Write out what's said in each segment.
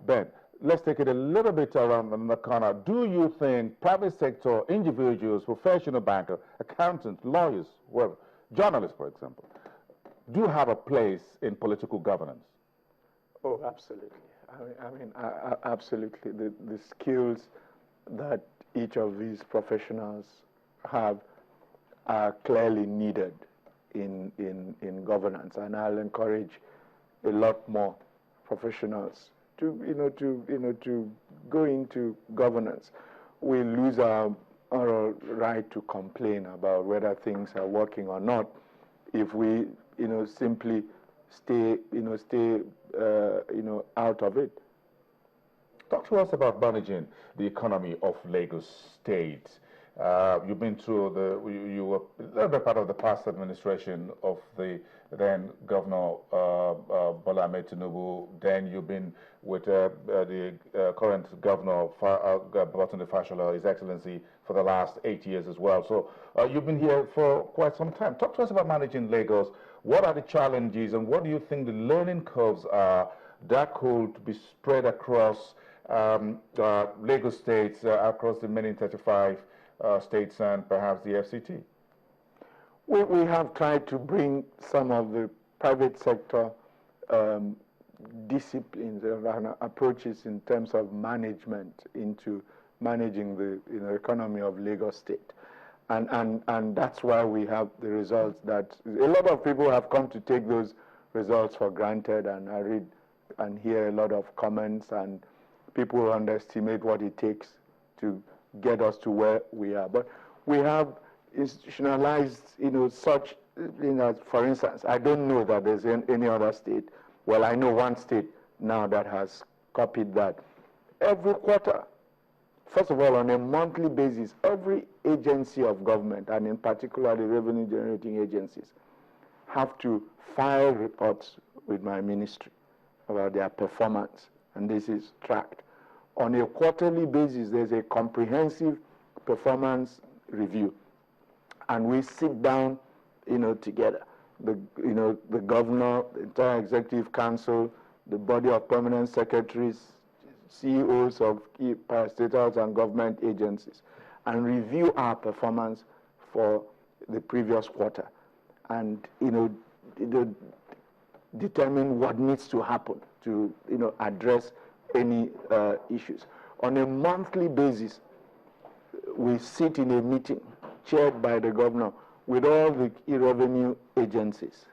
Ben, let's take it a little bit around the corner. Do you think private sector individuals, professional bankers, accountants, lawyers, well, journalists, for example, do have a place in political governance? Oh, absolutely. Absolutely. The skills that each of these professionals have are clearly needed in governance, and I'll encourage a lot more professionals to go into governance. We lose our right to complain about whether things are working or not if we simply stay out of it. Talk to us about managing the economy of Lagos State. You've been through you were a little bit part of the past administration of the then Governor Bola Ahmed Tinubu. Then you've been with the current Governor Babatunde Fashola, His Excellency, for the last 8 years as well. So you've been here for quite some time. Talk to us about managing Lagos. What are the challenges, and what do you think the learning curves are that could be spread across Lagos State, across the remaining 35 states and perhaps the FCT? We have tried to bring some of the private sector disciplines and approaches in terms of management into managing the economy of Lagos State. And that's why we have the results that a lot of people have come to take those results for granted, and I read and hear a lot of comments, and people underestimate what it takes to get us to where we are. But we have institutionalized, such, for instance, I don't know that there's any other state. Well, I know one state now that has copied that. Every quarter, first of all, on a monthly basis, every agency of government, and in particular the revenue-generating agencies, have to file reports with my ministry about their performance, and this is tracked. On a quarterly basis, there's a comprehensive performance review, and we sit down, together. The governor, the entire executive council, the body of permanent secretaries, CEOs of key parastatals and government agencies, and review our performance for the previous quarter, and determine what needs to happen to address any issues. On a monthly basis, we sit in a meeting chaired by the governor with all the key revenue agencies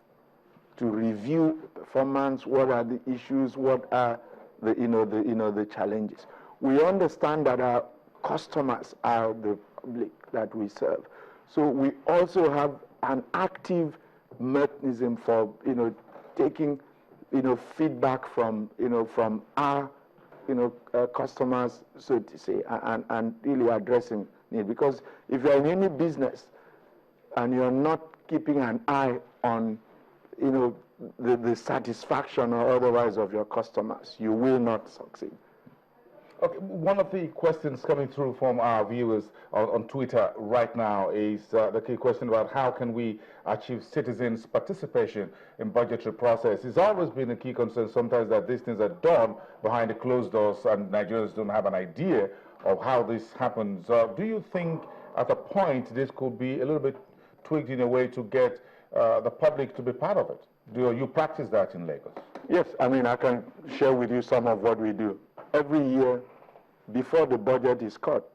to review performance, what are the issues, what are the challenges. We understand that our customers are the public that we serve. So we also have an active mechanism for taking feedback from our customers, so to say, and really addressing need. Because if you're in any business and you're not keeping an eye on the satisfaction or otherwise of your customers, you will not succeed. Okay, one of the questions coming through from our viewers on Twitter right now is the key question about how can we achieve citizens' participation in budgetary process. It's always been a key concern sometimes that these things are done behind the closed doors and Nigerians don't have an idea of how this happens. Do you think at a point this could be a little bit tweaked in a way to get the public to be part of it? Do you practice that in Lagos? Yes, I can share with you some of what we do. Every year, before the budget is cut,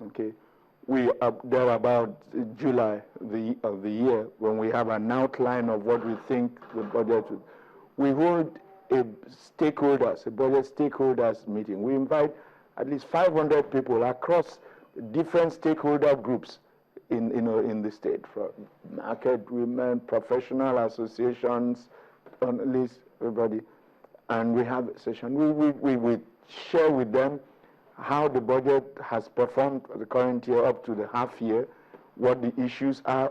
okay, we are there about July of the year when we have an outline of what we think the budget will. We hold a budget stakeholders meeting. We invite at least 500 people across different stakeholder groups in the state, from market women, professional associations, journalists, everybody. And we have a session. We share with them how the budget has performed for the current year up to the half year, what the issues are,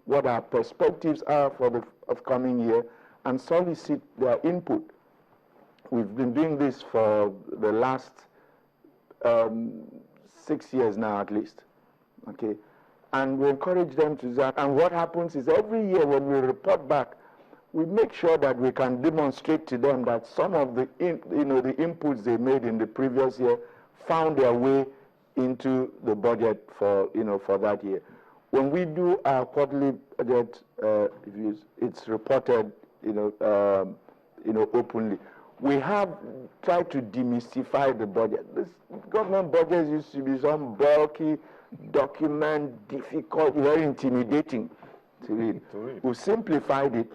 what our perspectives are for the upcoming year, and solicit their input. We've been doing this for the last 6 years now at least, and we encourage them to do that. And what happens is every year when we report back, we make sure that we can demonstrate to them that some of the the inputs they made in the previous year found their way into the budget for for that year. When we do our quarterly budget, it's reported openly. We have tried to demystify the budget. This government budget used to be some bulky document, difficult, very intimidating to read. We've simplified it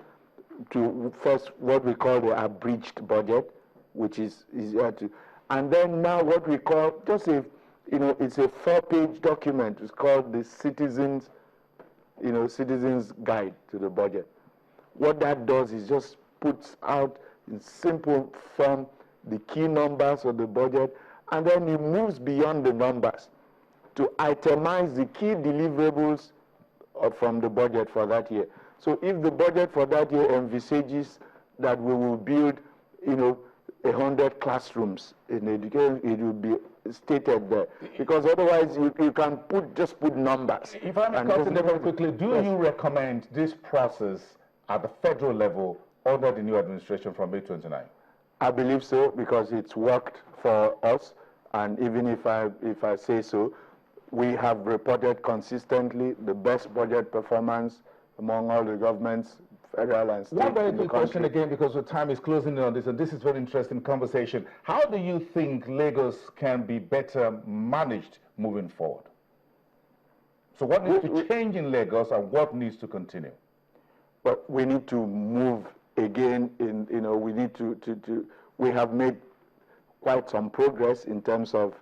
to first what we call the abridged budget, which is easier to, and then now what we call just a, it's a 4-page document. It's called the Citizens Guide to the Budget. What that does is just puts out in simple form the key numbers of the budget, and then it moves beyond the numbers to itemize the key deliverables from the budget for that year. So if the budget for that year envisages that we will build, 100 classrooms in education, it will be stated there. Because otherwise you can just put numbers. If I may cut in there very quickly, do you recommend this process at the federal level under the new administration from May 29? I believe so, because it's worked for us, and even if I say so, we have reported consistently the best budget performance among all the governments, federal and state. One very quick question again, because the time is closing in on this, and this is very interesting conversation. How do you think Lagos can be better managed moving forward? So what needs to change in Lagos, and what needs to continue? But we need to move again in, we need we have made quite some progress in terms of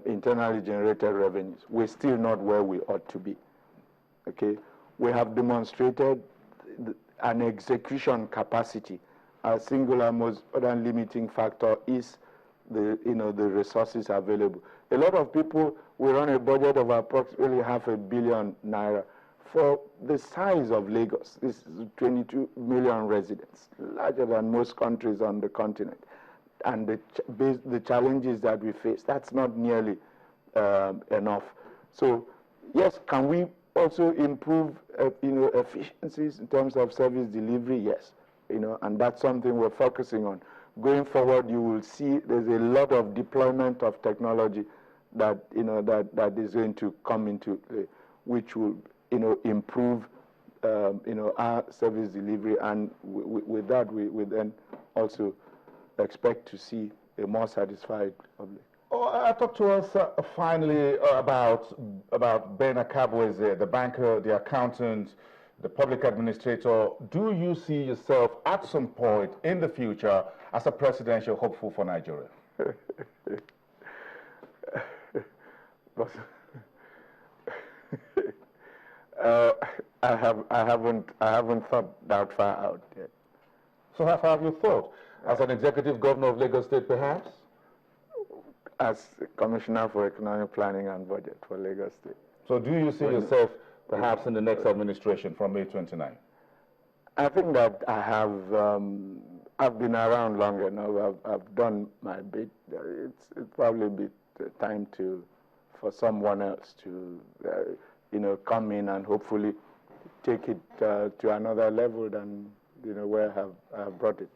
internally generated revenues. We're still not where we ought to be. Okay, we have demonstrated an execution capacity. Our singular most important limiting factor is the resources available. A lot of people, we run a budget of approximately ₹500 million naira. For the size of Lagos, this is 22 million residents, larger than most countries on the continent. And the challenges that we face, that's not nearly enough. So, yes, can we also improve, efficiencies in terms of service delivery? Yes, and that's something we're focusing on. Going forward, you will see there's a lot of deployment of technology that, that is going to come into, which will, improve, our service delivery, and with that, we then also expect to see a more satisfied public. Talk to us finally about Ben Akabweze, the banker, the accountant, the public administrator. Do you see yourself at some point in the future as a presidential hopeful for Nigeria? I haven't thought that far out yet. So how far have you thought? As an executive governor of Lagos State, perhaps? As Commissioner for Economic Planning and Budget for Lagos State. So do you see yourself perhaps in the next administration from May 29? I think that I have, I've been around long enough. I've done my bit. It's probably be time for someone else to, come in and hopefully take it to another level than, where I have brought it.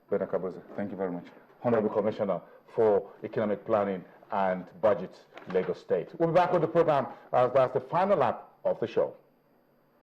Ben Akabweze, thank you very much. Honorable Commissioner for Economic Planning and Budget, Lagos State. We'll be back with the program as that's the final lap of the show.